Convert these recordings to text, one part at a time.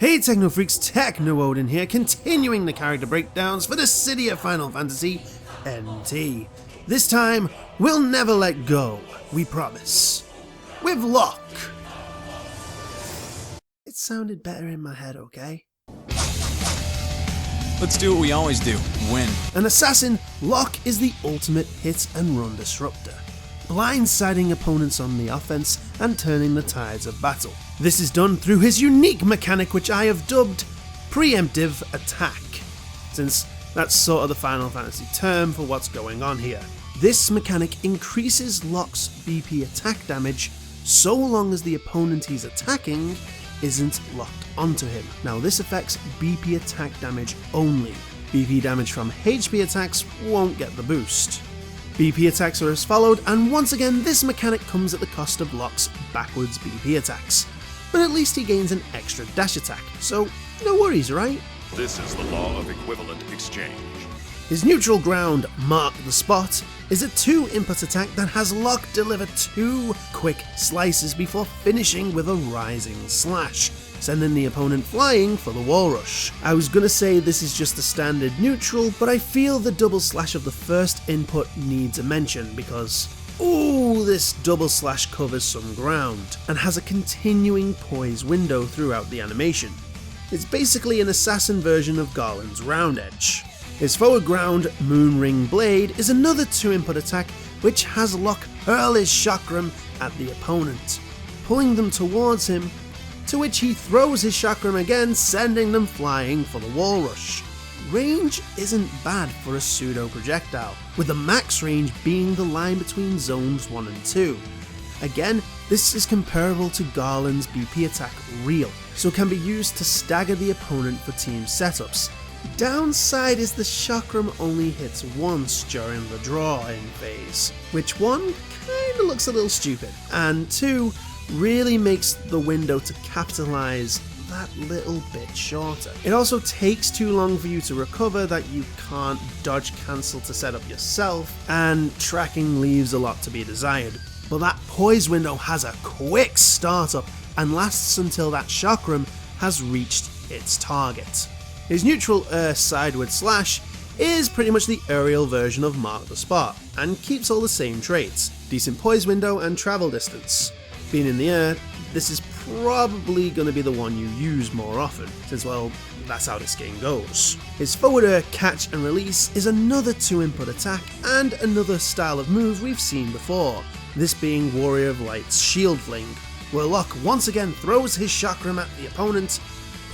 Hey Techno Freaks, TeknoOdin here, continuing the character breakdowns for Dissidia Final Fantasy NT. This time, we'll never let go, we promise. With Locke. It sounded better in my head, okay? Let's do what we always do, win. An assassin, Locke is the ultimate hit and run disruptor, blindsiding opponents on the offense and turning the tides of battle. This is done through his unique mechanic which I have dubbed preemptive attack, since that's sort of the Final Fantasy term for what's going on here. This mechanic increases Locke's BP attack damage so long as the opponent he's attacking isn't locked onto him. Now this affects BP attack damage only. BP damage from HP attacks won't get the boost. BP attacks are as followed, and once again this mechanic comes at the cost of Locke's backwards BP attacks. But at least he gains an extra dash attack, so no worries, right? This is the law of equivalent exchange. His neutral ground, Mark the Spot, is a 2-input attack that has Locke deliver 2 quick slices before finishing with a rising slash, sending the opponent flying for the wall rush. I was gonna say this is just a standard neutral, but I feel the double slash of the first input needs a mention because, ooh, this double slash covers some ground and has a continuing poise window throughout the animation. It's basically an assassin version of Garland's round edge. His forward ground, Moonring Blade, is another 2-input attack which has Locke hurl his chakram at the opponent, pulling them towards him, to which he throws his chakram again, sending them flying for the wall rush. Range isn't bad for a pseudo projectile, with the max range being the line between zones 1 and 2. Again, this is comparable to Garland's BP attack Real, so can be used to stagger the opponent for team setups. Downside is the chakram only hits once during the draw-in phase, which 1 kinda looks a little stupid, and 2 really makes the window to capitalize that little bit shorter. It also takes too long for you to recover that you can't dodge cancel to set up yourself, and tracking leaves a lot to be desired. But that poise window has a quick startup and lasts until that chakram has reached its target. His neutral sideward slash is pretty much the aerial version of Mark the Spot, and keeps all the same traits, decent poise window and travel distance. Being in the air, this is probably going to be the one you use more often, since well, that's how this game goes. His forward air catch and release is another 2-input attack and another style of move we've seen before, this being Warrior of Light's Shield Fling, where Locke once again throws his chakram at the opponent,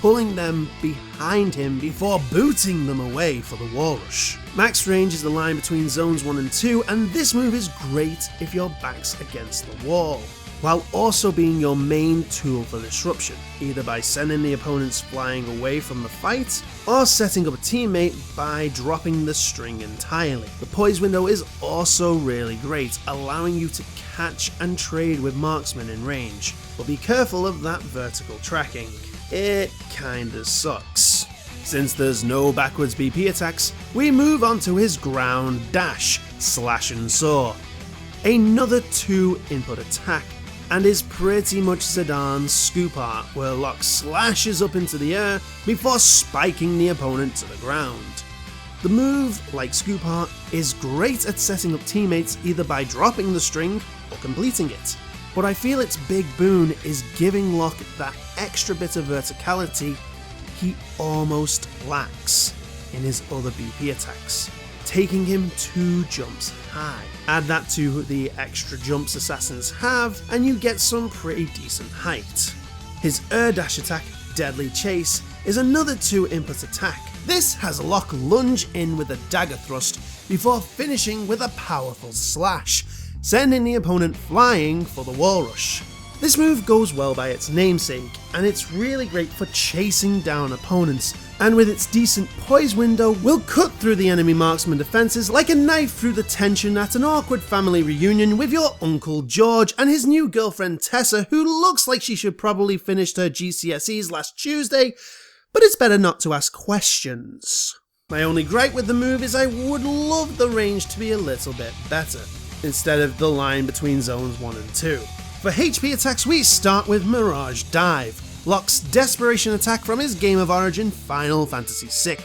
pulling them behind him before booting them away for the wall rush. Max range is the line between zones 1 and 2, and this move is great if your back's against the wall, while also being your main tool for disruption, either by sending the opponents flying away from the fight, or setting up a teammate by dropping the string entirely. The poise window is also really great, allowing you to catch and trade with marksmen in range, but be careful of that vertical tracking. It kinda sucks. Since there's no backwards BP attacks, we move on to his ground dash, Slash and Saw. Another 2-input attack, and is pretty much Zidane's scoop art, where Locke slashes up into the air before spiking the opponent to the ground. The move, like scoop art, is great at setting up teammates either by dropping the string or completing it. But I feel its big boon is giving Locke that extra bit of verticality he almost lacks in his other BP attacks, taking him 2 jumps high. Add that to the extra jumps assassins have, and you get some pretty decent height. His air dash attack, Deadly Chase, is another 2-input attack. This has Locke lunge in with a dagger thrust before finishing with a powerful slash, sending the opponent flying for the wall rush. This move goes well by its namesake, and it's really great for chasing down opponents, and with its decent poise window will cut through the enemy marksman defenses like a knife through the tension at an awkward family reunion with your Uncle George and his new girlfriend Tessa, who looks like she should probably finished her GCSEs last Tuesday, but it's better not to ask questions. My only gripe with the move is I would love the range to be a little bit better, instead of the line between zones 1 and 2. For HP attacks we start with Mirage Dive, Locke's desperation attack from his game of origin, Final Fantasy VI,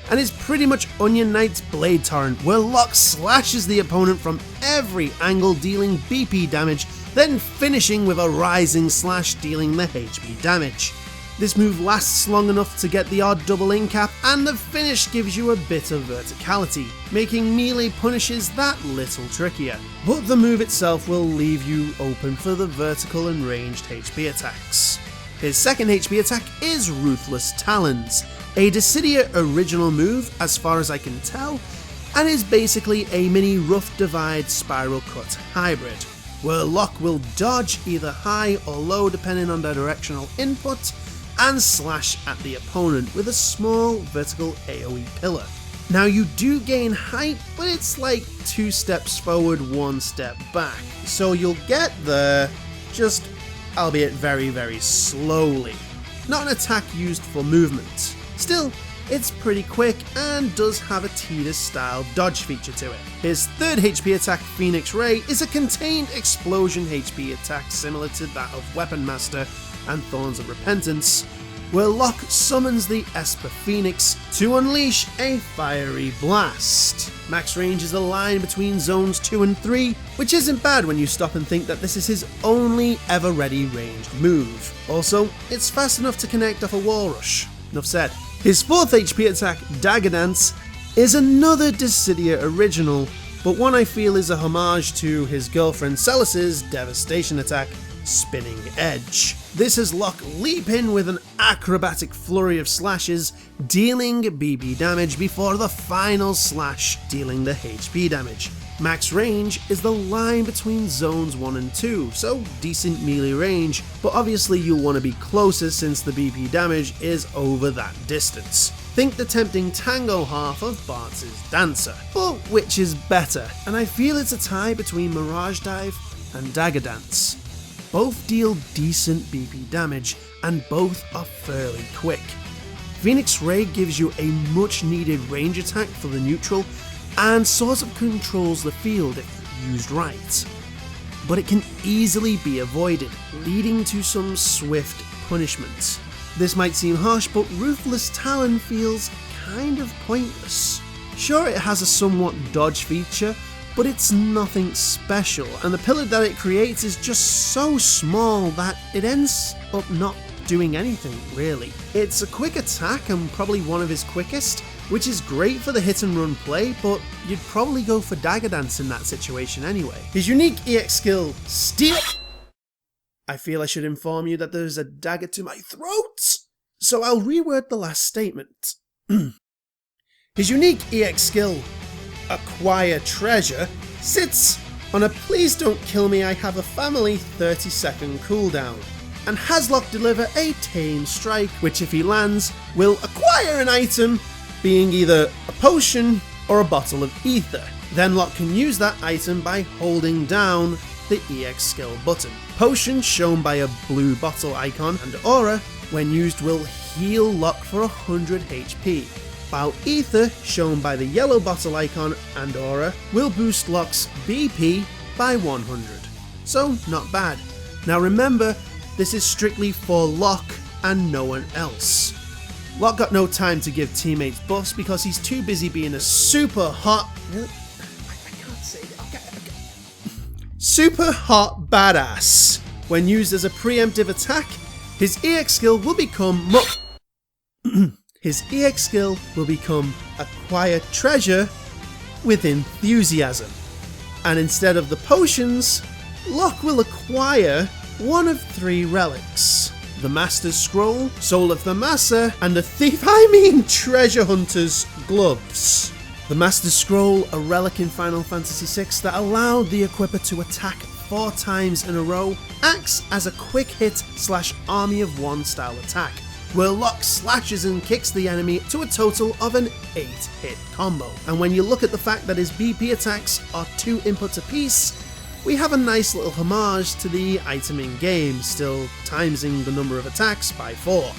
and is pretty much Onion Knight's Blade Torrent, where Locke slashes the opponent from every angle, dealing BP damage, then finishing with a rising slash, dealing the HP damage. This move lasts long enough to get the odd double in cap, and the finish gives you a bit of verticality, making melee punishes that little trickier. But the move itself will leave you open for the vertical and ranged HP attacks. His second HP attack is Ruthless Talons, a Dissidia original move as far as I can tell, and is basically a mini Rough Divide Spiral Cut hybrid, where Locke will dodge either high or low depending on their directional input, and slash at the opponent with a small vertical AoE pillar. Now you do gain height, but it's like 2 steps forward, 1 step back, so you'll get there, just albeit very very slowly. Not an attack used for movement. Still, it's pretty quick and does have a Tidus style dodge feature to it. His third HP attack, Phoenix Ray, is a contained explosion HP attack similar to that of Weapon Master and Thorns of Repentance, where Locke summons the Esper Phoenix to unleash a fiery blast. Max range is the line between zones 2 and 3, which isn't bad when you stop and think that this is his only ever ready ranged move. Also, it's fast enough to connect off a wall rush. Enough said. His fourth HP attack, Dagger Dance, is another Dissidia original, but one I feel is a homage to his girlfriend Celis's Devastation attack, Spinning Edge. This has Locke leap in with an acrobatic flurry of slashes, dealing BB damage before the final slash, dealing the HP damage. Max range is the line between zones 1 and 2, so decent melee range, but obviously you'll want to be closer since the BP damage is over that distance. Think the tempting tango half of Bart's Dancer, but which is better? And I feel it's a tie between Mirage Dive and Dagger Dance. Both deal decent BP damage, and both are fairly quick. Phoenix Ray gives you a much needed range attack for the neutral, and sort of controls the field if used right. But it can easily be avoided, leading to some swift punishment. This might seem harsh, but Ruthless Talon feels kind of pointless. Sure, it has a somewhat dodge feature, but it's nothing special, and the pillar that it creates is just so small that it ends up not doing anything, really. It's a quick attack and probably one of his quickest, which is great for the hit and run play, but you'd probably go for Dagger Dance in that situation anyway. His unique EX skill, Steel... I feel I should inform you that there's a dagger to my throat, so I'll reword the last statement. His unique EX skill, Acquire Treasure, sits on a please don't kill me I have a family 30-second cooldown, and has Locke deliver a Tame Strike, which if he lands, will acquire an item, being either a potion or a bottle of ether. Then Locke can use that item by holding down the EX skill button. Potion, shown by a blue bottle icon, and aura, when used, will heal Locke for 100 HP. While ether, shown by the yellow bottle icon and aura, will boost Locke's BP by 100. So, not bad. Now remember, this is strictly for Locke and no one else. Locke got no time to give teammates buffs because he's too busy being a super hot... I can't say that. Okay. Super hot badass. When used as a preemptive attack, his EX skill will become... His EX skill will become Acquire Treasure with Enthusiasm. And instead of the potions, Locke will acquire one of 3 relics. The Master's Scroll, Soul of the Master, and the Treasure Hunter's Gloves. The Master's Scroll, a relic in Final Fantasy VI that allowed the equipper to attack 4 times in a row, acts as a quick hit / army of 1 style attack, where Locke slashes and kicks the enemy to a total of an 8-hit combo. And when you look at the fact that his BP attacks are 2 inputs apiece, we have a nice little homage to the item in game, still timesing the number of attacks by 4.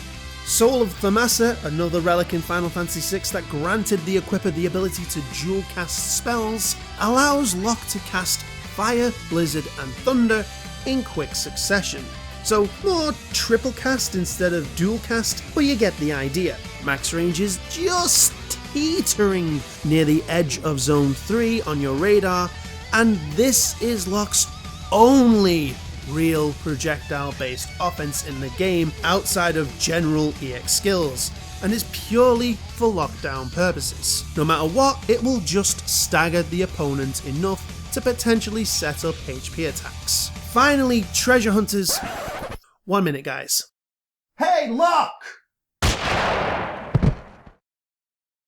Soul of Thamasa, another relic in Final Fantasy VI that granted the equipper the ability to dual cast spells, allows Locke to cast Fire, Blizzard and Thunder in quick succession. So more triple cast instead of dual cast, but you get the idea. Max range is just teetering near the edge of Zone 3 on your radar, and this is Locke's only real projectile-based offense in the game outside of general EX skills, and is purely for lockdown purposes. No matter what, it will just stagger the opponent enough to potentially set up HP attacks. Finally, treasure hunters. 1 minute, guys. Hey, Locke!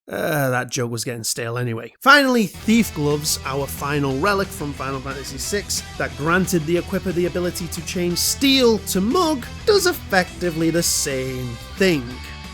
That joke was getting stale anyway. Finally, Thief Gloves, our final relic from Final Fantasy VI that granted the equipper the ability to change steel to mug, does effectively the same thing,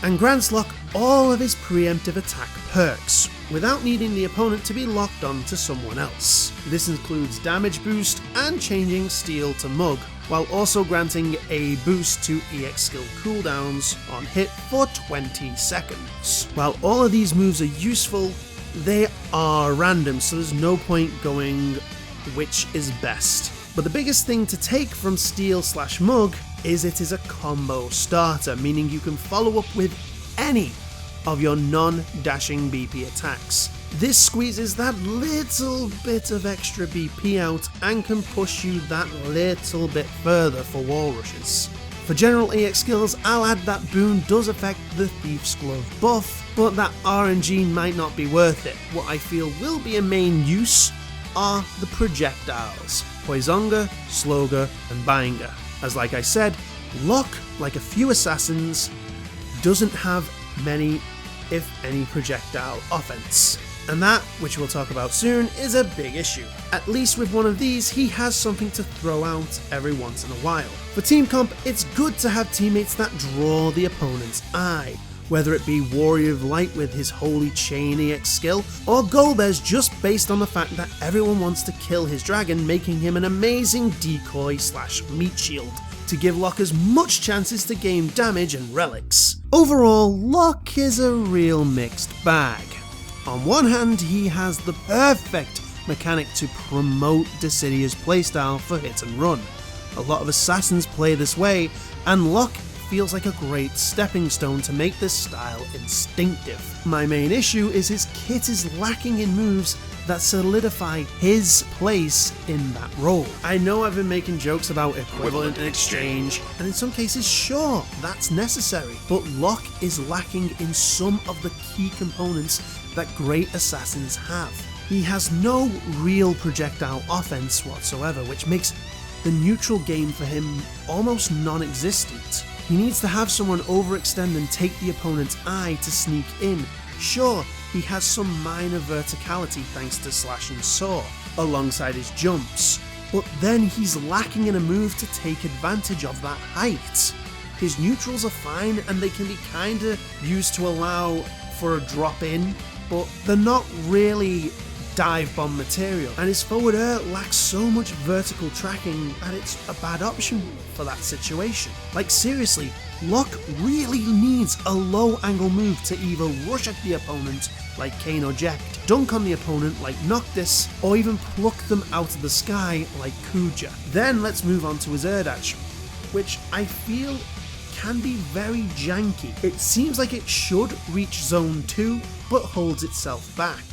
and grants Locke all of his preemptive attack perks, without needing the opponent to be locked on to someone else. This includes damage boost and changing steel to mug, while also granting a boost to EX skill cooldowns on hit for 20 seconds. While all of these moves are useful, they are random, so there's no point going which is best. But the biggest thing to take from steel/mug is it is a combo starter, meaning you can follow up with any of your non-dashing BP attacks. This squeezes that little bit of extra BP out and can push you that little bit further for wall rushes. For general EX skills, I'll add that Boon does affect the Thief's Glove buff, but that RNG might not be worth it. What I feel will be a main use are the projectiles, Poisonga, Sloga, and Bainga. As like I said, Locke, like a few assassins, doesn't have many, if any, projectile offense. And that, which we'll talk about soon, is a big issue. At least with one of these, he has something to throw out every once in a while. For team comp, it's good to have teammates that draw the opponent's eye, whether it be Warrior of Light with his Holy Chain EX skill, or Golbez just based on the fact that everyone wants to kill his dragon, making him an amazing decoy/meat shield, to give Locke as much chances to gain damage and relics. Overall, Locke is a real mixed bag. On one hand, he has the perfect mechanic to promote Dissidia's playstyle for hit and run. A lot of assassins play this way, and Locke feels like a great stepping stone to make this style instinctive. My main issue is his kit is lacking in moves that solidify his place in that role. I know I've been making jokes about equivalent and exchange, and in some cases, sure, that's necessary, but Locke is lacking in some of the key components that great assassins have. He has no real projectile offense whatsoever, which makes the neutral game for him almost non-existent. He needs to have someone overextend and take the opponent's eye to sneak in. Sure, he has some minor verticality thanks to Slash and Saw, alongside his jumps, but then he's lacking in a move to take advantage of that height. His neutrals are fine and they can be kinda used to allow for a drop in, but they're not really dive bomb material, and his forward air lacks so much vertical tracking that it's a bad option for that situation. Like seriously, Locke really needs a low angle move to either rush at the opponent like Cane or Jekt, dunk on the opponent like Noctis, or even pluck them out of the sky like Kuja. Then let's move on to his air dash, which I feel can be very janky. It seems like it should reach zone 2, but holds itself back.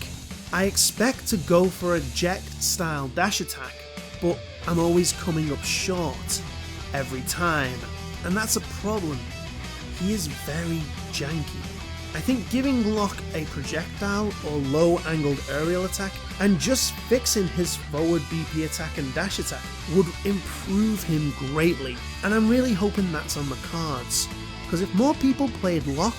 I expect to go for a Jekt style dash attack, but I'm always coming up short every time, and that's a problem. He is very janky. I think giving Locke a projectile or low angled aerial attack and just fixing his forward BP attack and dash attack would improve him greatly, and I'm really hoping that's on the cards, because if more people played Locke,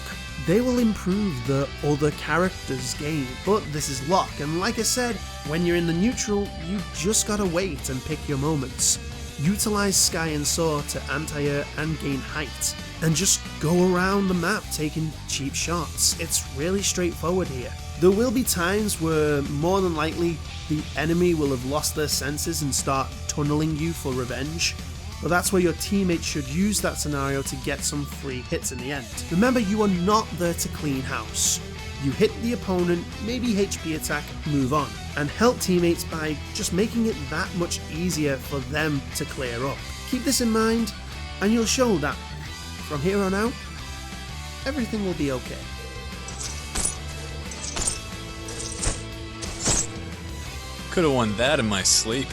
they will improve the other characters' game. But this is Locke, and like I said, when you're in the neutral, you just gotta wait and pick your moments. Utilize Sky and Saw to anti-air and gain height, and just go around the map taking cheap shots. It's really straightforward here. There will be times where more than likely the enemy will have lost their senses and start tunneling you for revenge, but that's where your teammates should use that scenario to get some free hits in the end. Remember, you are not there to clean house. You hit the opponent, maybe HP attack, move on, and help teammates by just making it that much easier for them to clear up. Keep this in mind, and you'll show that from here on out, everything will be okay. Could have won that in my sleep.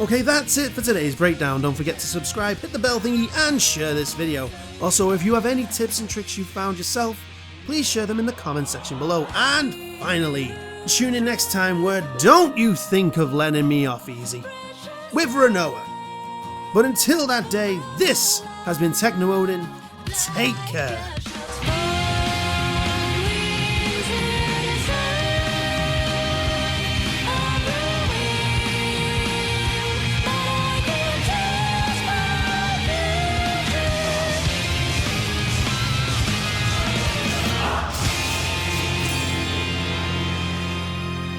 Okay, that's it for today's breakdown. Don't forget to subscribe, hit the bell thingy, and share this video. Also, if you have any tips and tricks you found yourself, please share them in the comment section below. And finally, tune in next time where don't you think of letting me off easy with Renoa. But until that day, this has been TeknoOdin. Take care.